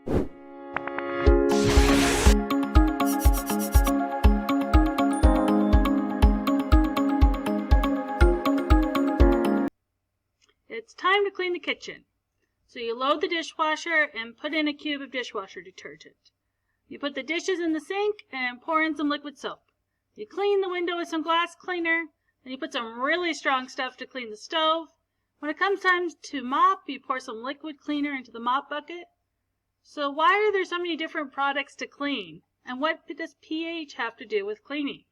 It's time to clean the kitchen. So you load the dishwasher and put in a cube of dishwasher detergent. You put the dishes in the sink and pour in some liquid soap. You clean the window with some glass cleaner, and you put some really strong stuff to clean the stove. When it comes time to mop, you pour some liquid cleaner into the mop bucket. So why are there so many different products to clean? And what does pH have to do with cleaning?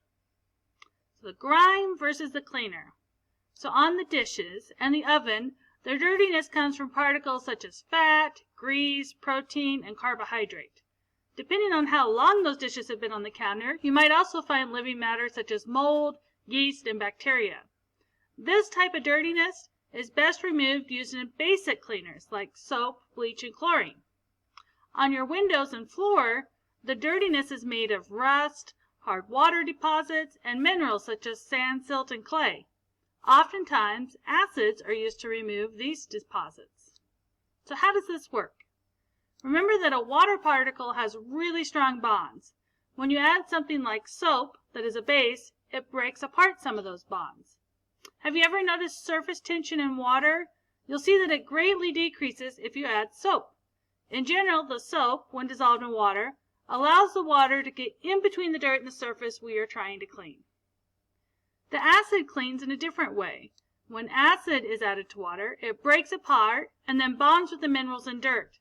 So the grime versus the cleaner. So on the dishes and the oven, their dirtiness comes from particles such as fat, grease, protein, and carbohydrate. Depending on how long those dishes have been on the counter, you might also find living matter such as mold, yeast, and bacteria. This type of dirtiness is best removed using basic cleaners like soap, bleach, and chlorine. On your windows and floor, the dirtiness is made of rust, hard water deposits, and minerals such as sand, silt, and clay. Oftentimes, acids are used to remove these deposits. So how does this work? Remember that a water particle has really strong bonds. When you add something like soap that is a base, it breaks apart some of those bonds. Have you ever noticed surface tension in water? You'll see that it greatly decreases if you add soap. In general, the soap, when dissolved in water, allows the water to get in between the dirt and the surface we are trying to clean. The acid cleans in a different way. When acid is added to water, it breaks apart and then bonds with the minerals and dirt.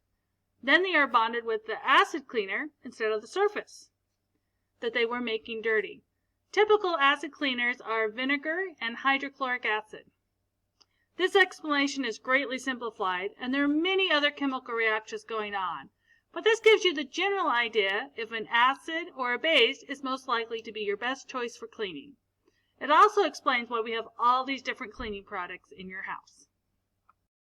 Then they are bonded with the acid cleaner instead of the surface that they were making dirty. Typical acid cleaners are vinegar and hydrochloric acid. This explanation is greatly simplified, and there are many other chemical reactions going on. But this gives you the general idea if an acid or a base is most likely to be your best choice for cleaning. It also explains why we have all these different cleaning products in your house.